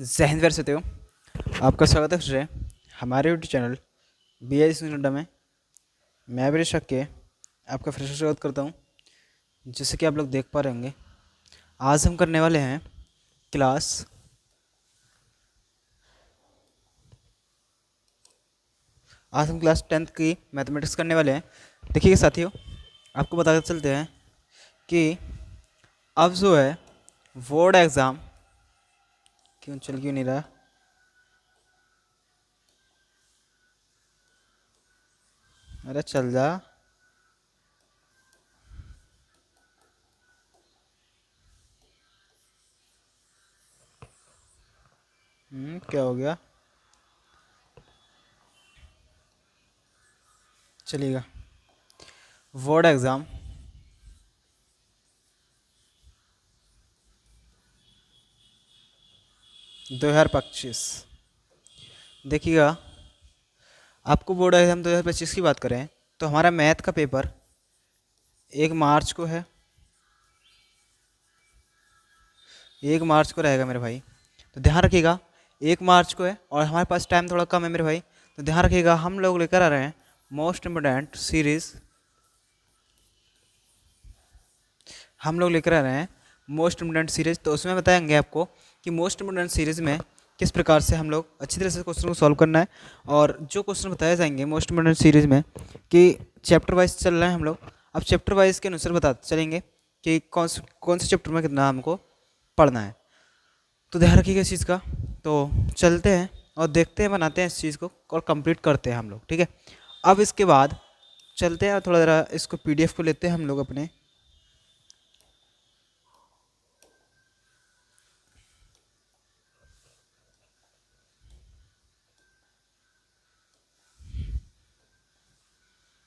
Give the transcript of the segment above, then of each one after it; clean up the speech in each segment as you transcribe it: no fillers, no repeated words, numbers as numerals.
जय हिंद प्यारे साथियों, आपका स्वागत है फिर से हमारे यूट्यूब चैनल BI अड्डा में। मैं भी शक के आपका फिर से स्वागत करता हूं। जैसे कि आप लोग देख पा रहे होंगे, आज हम करने वाले हैं क्लास आज हम क्लास 10th की मैथमेटिक्स करने वाले हैं। देखिए साथियों, आपको बताते चलते हैं कि अब जो है बोर्ड एग्ज़ाम क्यों नहीं रहा। अरे चल जा। क्या हो गया? चलिएगा। Board exam 2025। देखिएगा, आपको बोर्ड एग्ज़ाम 2025 की बात करें तो हमारा मैथ का पेपर 1 मार्च को है। 1 मार्च को रहेगा मेरे भाई, तो ध्यान रखिएगा। 1 मार्च को है और हमारे पास टाइम थोड़ा कम है मेरे भाई, तो ध्यान रखिएगा। हम लोग लेकर आ रहे हैं मोस्ट इम्पोर्टेंट सीरीज़। हम लोग लेकर आ रहे हैं मोस्ट इम्पोर्टेंट सीरीज़, तो उसमें बताएंगे आपको कि मोस्ट इम्पोर्टेंट सीरीज़ में किस प्रकार से हम लोग अच्छी तरह से क्वेश्चन को सॉल्व करना है। और जो क्वेश्चन बताए जाएंगे मोस्ट इम्पोर्टेंट सीरीज़ में कि चैप्टर वाइज चल रहे हैं हम लोग। अब चैप्टर वाइज के अनुसार बताते चलेंगे कि कौन से चैप्टर में कितना हमको पढ़ना है। तो ध्यान रखिएगा इस चीज़ का। तो चलते हैं और देखते हैं, बनाते हैं इस चीज़ को और कंप्लीट करते हैं हम लोग, ठीक है। अब इसके बाद चलते हैं और थोड़ा ज़रा इसको PDF को लेते हैं हम लोग अपने।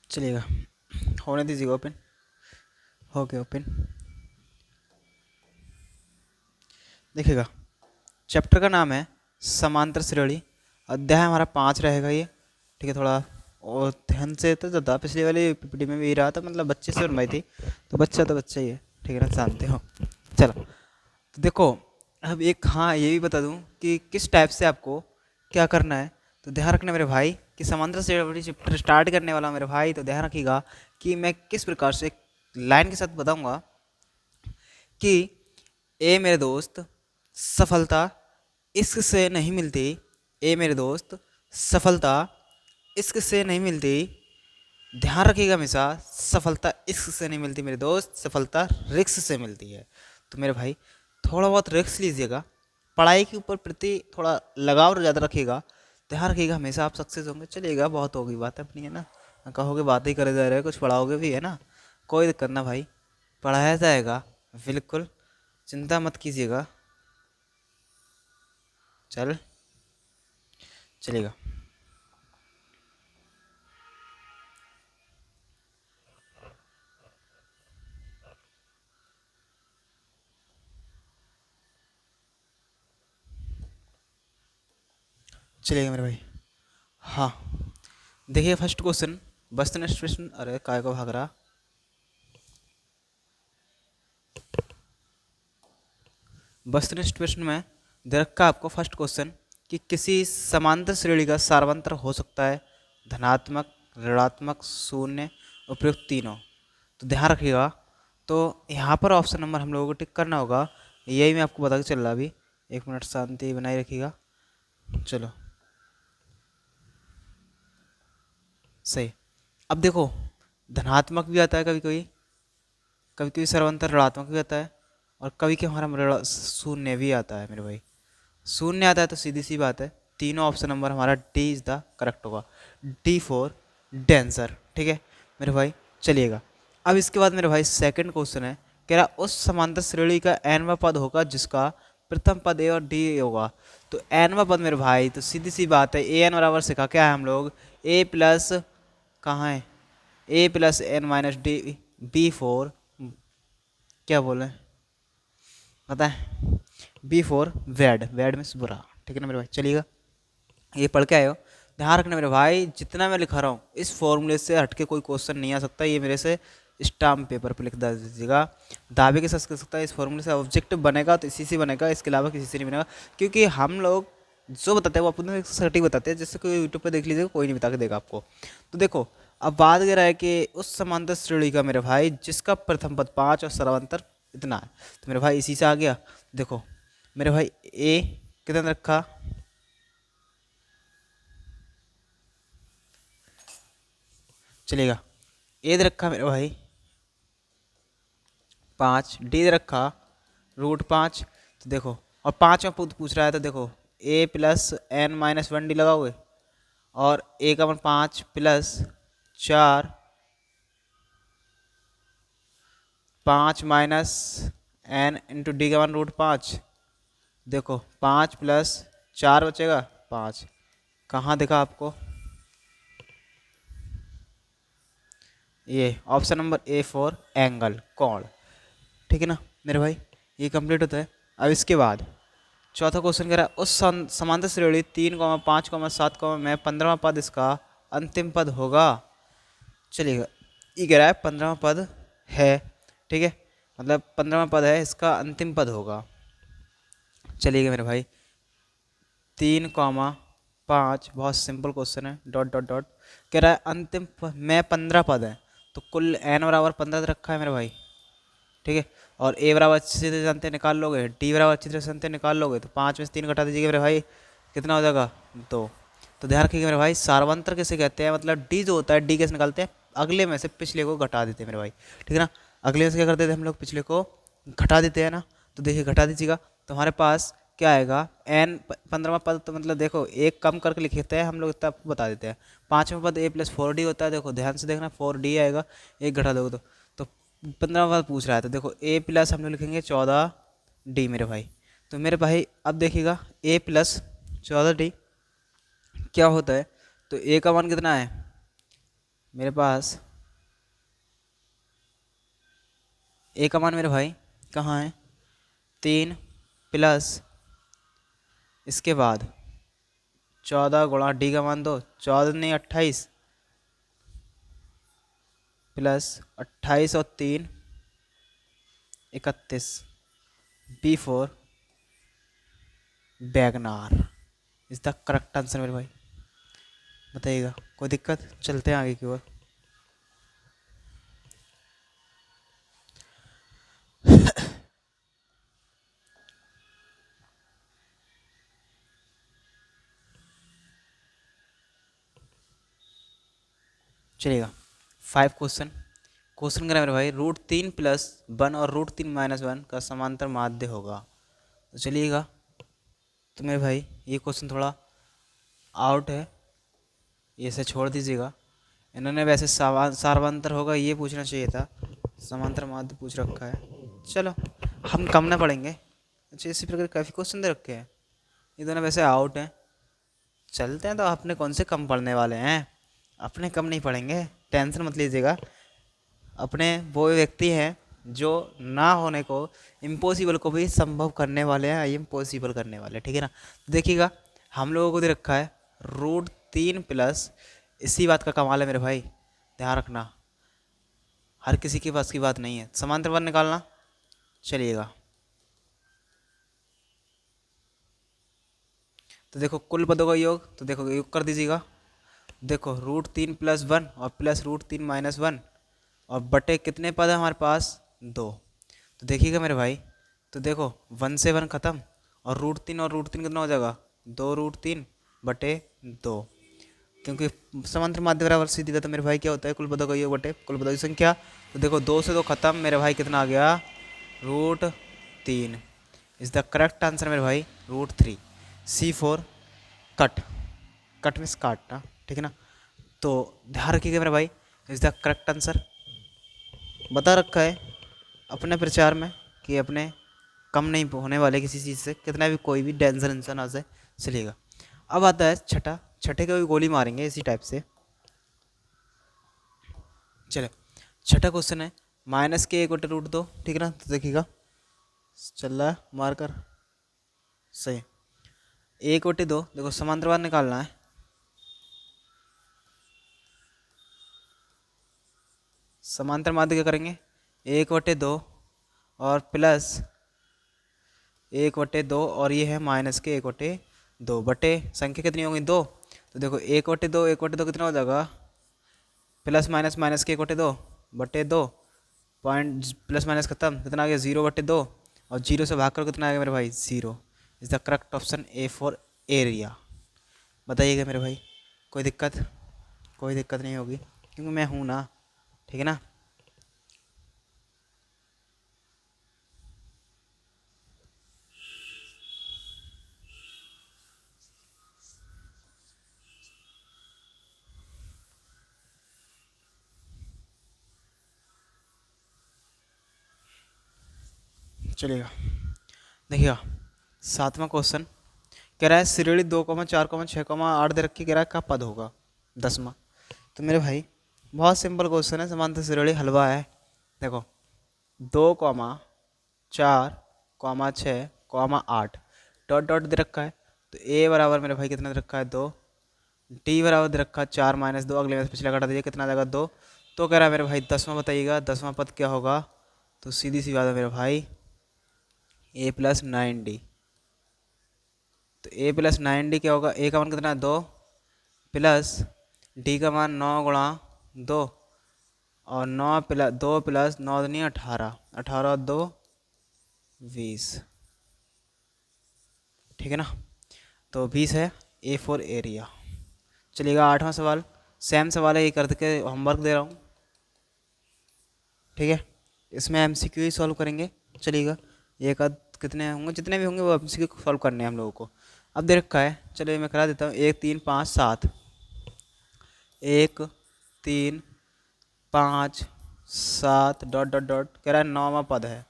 चलिएगा, होने दीजिएगा ओपन। हो गया ओपन। देखिएगा, चैप्टर का नाम है समांतर श्रेणी। अध्याय हमारा 5 रहेगा ये, ठीक है। थोड़ा और ध्यान से तो ज़्यादा पिछली वाली PPT में भी रहा था, मतलब बच्चे से बनवाई थी, तो बच्चा ही है, ठीक है ना, जानते हो। चलो, तो देखो, अब एक हाँ ये भी बता दूं कि किस टाइप से आपको क्या करना है। तो ध्यान रखना मेरे भाई कि समांतर श्रेणी चैप्टर स्टार्ट करने वाला मेरे भाई, तो ध्यान रखिएगा कि मैं किस प्रकार से एक लाइन के साथ बताऊंगा कि ए मेरे दोस्त सफलता इश्क से नहीं मिलती। ए मेरे दोस्त सफलता इश्क से नहीं मिलती। ध्यान रखिएगा हमेशा, सफलता इश्क से नहीं मिलती मेरे दोस्त, सफलता रिस्क से मिलती है। तो मेरे भाई थोड़ा बहुत रिस्क लीजिएगा, पढ़ाई के ऊपर प्रति थोड़ा लगाव ज़्यादा रखिएगा। ध्यान रखिएगा हमेशा आप सक्सेस होंगे। चलिएगा, बहुत होगी बात अपनी, है ना। कहोगे बात ही करे जा रहे हो, कुछ पढ़ाओगे भी, है ना। कोई दिक्कत ना भाई, पढ़ाया जाएगा बिल्कुल, चिंता मत कीजिएगा। चलेगा। चलिएगा मेरे भाई। हाँ, देखिए फर्स्ट क्वेश्चन, वस्तुनिष्ठ प्रश्न। अरे काय को भाग रहा। वस्तुनिष्ठ प्रश्न में दे रखा आपको फर्स्ट क्वेश्चन कि किसी समांतर श्रेणी का सार्वंतर हो सकता है धनात्मक, ऋणात्मक, शून्य, उपयुक्त तीनों। तो ध्यान रखिएगा, तो यहाँ पर ऑप्शन नंबर हम लोगों को टिक करना होगा। यही मैं आपको बता के चल रहा अभी। 1 मिनट शांति बनाए रखिएगा। चलो सही। अब देखो, धनात्मक भी आता है कभी कभी, कभी कभी सर्वंतर ऋणात्मक भी आता है, और कभी कभी हमारा शून्य भी आता है मेरे भाई। शून्य आता है तो सीधी सी बात है, तीनों ऑप्शन नंबर हमारा डी इज द करेक्ट होगा। D फॉर डेंसर, ठीक है मेरे भाई। चलिएगा, अब इसके बाद मेरे भाई सेकंड क्वेश्चन है, कह रहा उस समांतर श्रेणी का nवां पद होगा जिसका प्रथम पद A और D होगा। तो nवां पद मेरे भाई, तो सीधी सी बात है, an बराबर सीखा क्या है हम लोग, A प्लस, कहाँ है, A plus n minus D। B four, क्या बोले पता है, B फोर वेड, वेड में बुरा, ठीक है ना मेरे भाई। चलिएगा, ये पढ़ के आए हो। ध्यान रखना मेरे भाई, जितना मैं लिखा रहा हूँ इस फॉर्मूले से हटके कोई क्वेश्चन नहीं आ सकता। ये मेरे से स्टाम्प पेपर पर लिख दीजिएगा। दावे के साथ कर सकता है इस फॉर्मूले से ऑब्जेक्टिव बनेगा तो इसी से बनेगा, इसके अलावा किसी से नहीं बनेगा, क्योंकि हम लोग जो बताते हैं वो अपने सटीक बताते हैं, जैसे कोई यूट्यूब पे देख लीजिएगा, कोई नहीं बता के देगा आपको। तो देखो अब बात कर रहा है कि उस समांतर श्रेणी का मेरे भाई जिसका प्रथम पद 5 और सर्वांतर इतना है, तो मेरे भाई इसी से आ गया। देखो मेरे भाई ए कितना रखा, चलेगा, ए दे रखा मेरे भाई 5, डी दे रखा √5। तो देखो और 5 में पूछ रहा है, तो देखो a plus n minus 1 d लगाओगे, और ए का मान 5 plus 4 5 minus n into d का मान √5। देखो 5 प्लस 4 बचेगा 5, कहाँ देखा आपको, ये option number A for angle, कोण, ठीक है ना मेरे भाई, ये कंप्लीट होता है। अब इसके बाद चौथा क्वेश्चन कह रहा है उस समांतर श्रेणी 3,5,7 में 15वां पद इसका अंतिम पद होगा। चलिएगा, ये कह रहा है 15वां पद है, ठीक है, मतलब 15वां पद है इसका अंतिम पद होगा। चलिएगा मेरे भाई 3,5 बहुत सिंपल क्वेश्चन है, डॉट डॉट डॉट कह रहा है अंतिम में 15 पद है, तो कुल n बराबर 15 रखा है मेरे भाई, ठीक है, और ए बराबर अच्छी से जानते निकाल लोगे, डी बराबर अच्छी तरह से जानते निकाल लोगे, तो 5 में से 3 घटा दीजिएगा मेरे भाई, कितना हो जाएगा 2। तो ध्यान रखिएगा मेरे भाई सार्वंतर किसे कहते हैं, मतलब डी जो होता है डी कैसे निकालते हैं, अगले में से पिछले को घटा देते हैं मेरे भाई, ठीक है ना, अगले में से क्या करते थे हम लोग, पिछले को घटा देते हैं ना, तो देखिए घटा दीजिएगा, तो हमारे पास क्या आएगा एन 15वां पद, तो मतलब देखो एक कम करके लिखते हैं हम लोग, इतना आपको बता देते हैं। 5वां पद ए प्लस 4 डी होता है, देखो ध्यान से देखना 4 डी आएगा, एक घटा दोगे तो 15वां पद पूछ रहा है, तो देखो ए प्लस हम लोग लिखेंगे 14 डी मेरे भाई। तो मेरे भाई अब देखिएगा ए प्लस 14 डी क्या होता है, तो ए का मान कितना है मेरे पास, ए का मान मेरे भाई कहाँ है 3 प्लस इसके बाद 14 गुणा डी का मान 2, 14 नहीं 28 प्लस 28 और 3 31, बी फोर बैगनार इज द करेक्ट आंसर मेरे भाई, बताइएगा कोई दिक्कत, चलते हैं आगे की ओर। चलिएगा 5 क्वेश्चन, क्वेश्चन करें मेरे भाई √3 + 1 और √3 - 1 का समांतर माध्य होगा। तो चलिएगा, तो मेरे भाई ये क्वेश्चन थोड़ा आउट है, ये से छोड़ दीजिएगा, इन्होंने वैसे सार्वंतर होगा ये पूछना चाहिए था, समांतर माध्य पूछ रखा है, चलो हम कम ना पढ़ेंगे। अच्छा इसी प्रकार काफ़ी क्वेश्चन दे रखे हैं, ये दोनों वैसे आउट हैं, चलते हैं, तो अपने कौन से कम पढ़ने वाले हैं, अपने कम नहीं पढ़ेंगे, टेंशन मत लीजिएगा, अपने वो व्यक्ति हैं जो ना होने को इम्पॉसिबल को भी संभव करने वाले हैं, इम्पॉसिबल करने वाले, ठीक है ना। देखिएगा हम लोगों को दे रखा है √3 प्लस, इसी बात का कमाल है मेरे भाई, ध्यान रखना हर किसी के पास की बात नहीं है, समांतर पद निकालना। चलिएगा तो देखो कुल पदों का योग, तो देखो योग कर दीजिएगा, देखो √3 + 1 और प्लस √3 - 1 और बटे कितने पद है हमारे पास 2। तो देखिएगा मेरे भाई, तो देखो 1 से 1 खत्म, और √3 और √3 कितना हो जाएगा 2√3 बटे 2, क्योंकि समांतर माध्य बराबर सीधी था, तो मेरे भाई क्या होता है कुल पदों का योग बटे कुल पदों की संख्या। तो देखो 2 से 2 खत्म, मेरे भाई कितना आ गया √3 इज द करेक्ट आंसर मेरे भाई √3। C4 कट, कट मीन्स काटना, ठीक है ना। तो ध्यान रखिएगा मेरे भाई इज द करेक्ट आंसर, बता रखा है अपने प्रचार में कि अपने कम नहीं होने वाले किसी चीज़ से, कितना भी कोई भी डेंजर इंसान आ जाए, चलिएगा। अब आता है छठा, छठे को भी गोली मारेंगे इसी टाइप से, चले छठा क्वेश्चन है -k = √2, ठीक है ना। तो देखिएगा चल रहा है मारकर, सही 1/2, देखो समांतर बार निकालना है, समांतर माध्य क्या करेंगे, 1/2 और प्लस 1/2 और ये है माइनस के 1/2 बटे संख्या कितनी होगी 2। तो देखो 1/2 कितना हो जाएगा, प्लस माइनस माइनस के 1/2 पॉइंट प्लस माइनस खत्म, कितना आ गया 0/2 और 0 से भाग कर कितना आ गया मेरे भाई 0। Is the correct option A for area. बताइएगा मेरे भाई, कोई दिक्कत? कोई दिक्कत नहीं होगी क्योंकि मैं हूँ ना, ठीक है ना। चलिएगा, देखिएगा 7वां क्वेश्चन कह रहा है श्रेणी 2,4,6,8 दे रखी, कह रहा है का पद होगा 10वां। तो मेरे भाई बहुत सिंपल क्वेश्चन है, समांतर श्रेणी हलवा है। देखो 2,4,6,8 डॉट डॉट दे रखा है। तो ए बराबर मेरे भाई कितना दे रखा है 2, डी बराबर दे रखा है 4 - 2, अगले में से पिछला घटा दीजिए कितना आ जाएगा 2। तो कह रहा है मेरे भाई 10वां बताइएगा, 10वां पद क्या होगा। तो सीधी सी बात है मेरे भाई a + 9d। तो a + 9d क्या होगा, a का मान कितना है 2 प्लस d का मान 9 × 2 और 2 + 9 दूनी 18, 18 और 2 20, ठीक है ना। तो 20 है ए फॉर एरिया। चलिएगा 8वां सवाल, सेम सवाल है, ये कर के होमवर्क दे रहा हूँ, ठीक है। इसमें एमसीक्यू ही सॉल्व करेंगे। चलिएगा एक आध कितने होंगे, जितने भी होंगे वो एमसीक्यू सॉल्व करने हैं हम लोगों को। अब दे रखा है, चलिए मैं करा देता हूँ। 1 3 5 7, 1 3 5 7 डॉट डॉट डॉट कह रहा है 9वां पद है।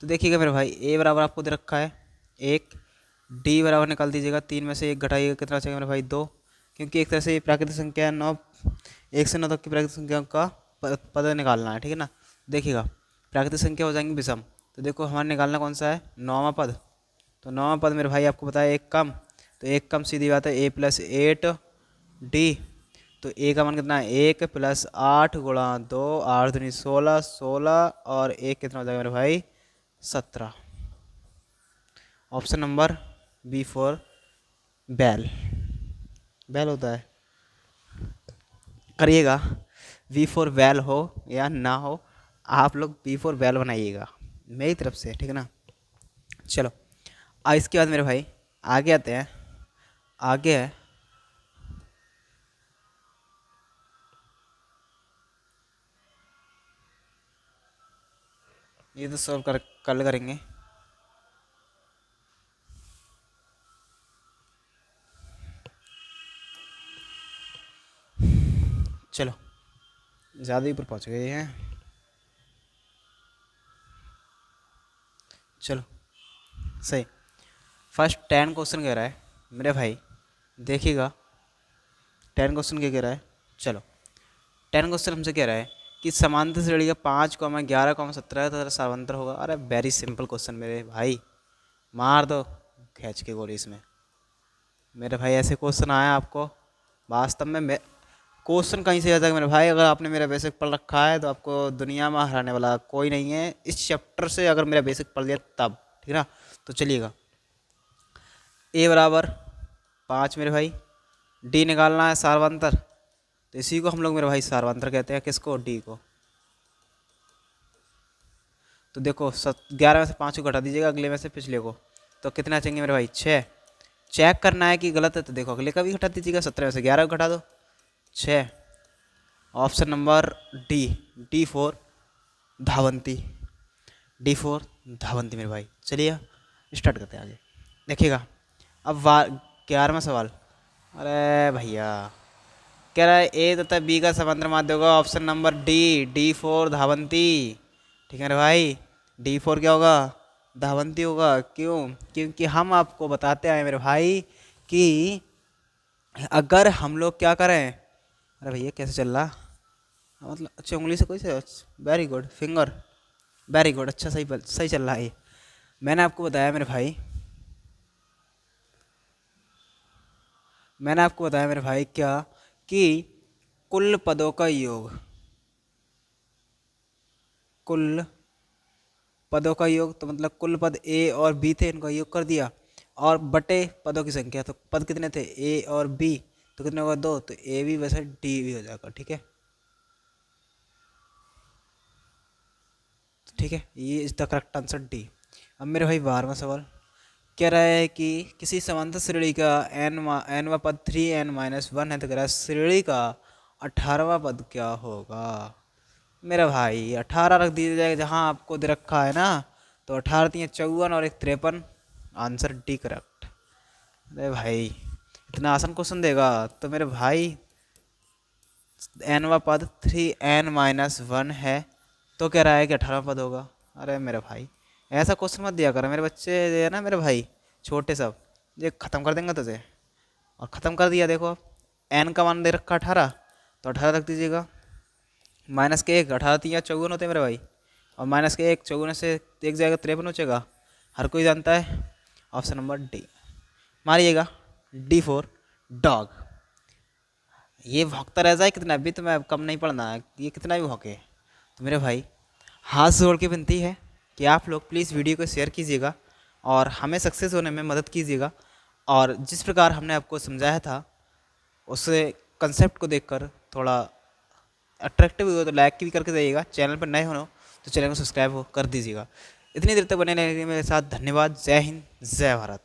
तो देखिएगा मेरे भाई ए बराबर आपको दे रखा है 1, डी बराबर निकाल दीजिएगा, 3 में से 1 घटाइएगा कितना चाहिए मेरे भाई 2, क्योंकि एक तरह से ये प्राकृतिक संख्या है 9, 1 से 9 तक की प्राकृतिक संख्या का पद निकालना है, ठीक है ना। देखिएगा प्राकृतिक संख्या हो जाएंगी विषम। तो देखो हमारा निकालना कौन सा है 9वां पद। तो 9वां पद मेरे भाई आपको बताया 1 कम, तो 1 कम सीधी बात है a + 8 डी। तो ए का मान कितना है 1 + 8 × 2, 8 दूनी 16, 16 और 1 कितना हो जाएगा मेरे भाई 17। ऑप्शन नंबर बी फॉर बैल, बैल होता है। करिएगा वी फॉर बैल हो या ना हो, आप लोग बी फॉर बैल बनाइएगा मेरी तरफ से, ठीक है ना। चलो इसके बाद मेरे भाई आगे आते हैं। आगे है ये तो सॉल्व कर कल करेंगे। चलो ज़्यादा ही ऊपर पहुँच गए हैं। चलो सही, फर्स्ट 10 क्वेश्चन कह रहा है मेरे भाई, देखिएगा 10 क्वेश्चन क्या कह रहा है। चलो 10 क्वेश्चन हमसे कह रहा है कि समांतर श्रेणी का 5,11,17 तथा सारवंतर होगा। अरे वेरी सिंपल क्वेश्चन मेरे भाई, मार दो खींच के गोली इसमें। मेरे भाई ऐसे क्वेश्चन आया आपको वास्तव में क्वेश्चन कहीं से आता है मेरे भाई, अगर आपने मेरा बेसिक पढ़ रखा है तो आपको दुनिया में हराने वाला कोई नहीं है इस चैप्टर से, अगर मेरा बेसिक पढ़ लिया तब, ठीक है ना। तो चलिएगा ए बराबर 5 मेरे भाई, डी निकालना है सारवंतर, तो इसी को हम लोग मेरे भाई सारवंतर कहते हैं, किसको डी को। तो देखो 11 में से 5 को घटा दीजिएगा, अगले में से पिछले को, तो कितना चाहिए मेरे भाई 6। चेक करना है कि गलत है, तो देखो अगले का भी घटा दीजिएगा, 17 में से 11 को घटा दो 6। Option number D, D for Dhavanti, D for Dhavanti मेरे भाई। चलिए स्टार्ट करते हैं आगे। देखिएगा अब 11वां सवाल। अरे भैया कह रहा है ए तथा बी का समांतर माध्य होगा, option number D, D for Dhavanti, ठीक है मेरे भाई। डी फॉर क्या होगा धावंती होगा। क्यों? क्योंकि हम आपको बताते आए मेरे भाई कि अगर हम लोग क्या करें, अरे भैया कैसे चल रहा, मतलब अच्छा उंगली से कोई से, very good finger, very good, अच्छा सही सही चल रहा है ये। मैंने आपको बताया मेरे भाई, मैंने आपको बताया मेरे भाई क्या कि कुल पदों का योग, कुल पदों का योग, तो मतलब कुल पद ए और बी थे, इनका योग कर दिया, और बटे पदों की संख्या, तो पद कितने थे ए और बी, तो कितने होगा 2, तो ए भी वैसे डी भी हो जाएगा। ठीक है, ठीक है, ये is the correct answer D. अब मेरे भाई 12वां सवाल कह रहा है कि किसी समांतर श्रेणी का एनवा पद 3n-1 है, तो कह रहा है श्रेणी का 18वां पद क्या होगा। मेरा भाई 18 रख दिया जाएगा जहाँ आपको दे रखा है ना, तो 18 3 54 और 1 53, आंसर डी करेक्ट। अरे भाई इतना आसान क्वेश्चन देगा तो मेरे भाई एनवा पद 3n-1 है, तो कह रहा है कि 18वां पद होगा। अरे मेरे भाई ऐसा क्वेश्चन मत दिया करो, मेरे बच्चे जो है ना मेरे भाई छोटे सब, ये ख़त्म कर देंगे तुझे। और ख़त्म कर दिया, देखो एन का मान दे रखा 18, तो 18 रख दीजिएगा, माइनस के 1, 18 3 54 होते हैं मेरे भाई, और माइनस के 1 54 से 1 जाएगा 53 बचेगा। हर कोई जानता है, ऑप्शन नंबर डी मारिएगा, D4 डॉग। ये भौंकता रह जाए कितना भी, तो मैं कम नहीं पढ़ना है, ये कितना भी भौंके। तो मेरे भाई हाथ जोड़ के विनती है कि आप लोग प्लीज़ वीडियो को शेयर कीजिएगा और हमें सक्सेस होने में मदद कीजिएगा, और जिस प्रकार हमने आपको समझाया था उस कंसेप्ट को देखकर थोड़ा अट्रैक्टिव हुआ तो लाइक भी करके जाइएगा। चैनल पर नए हो तो चैनल को सब्सक्राइब कर दीजिएगा। इतनी देर तक बने रहने के मेरे साथ धन्यवाद। जय हिंद, जय भारत।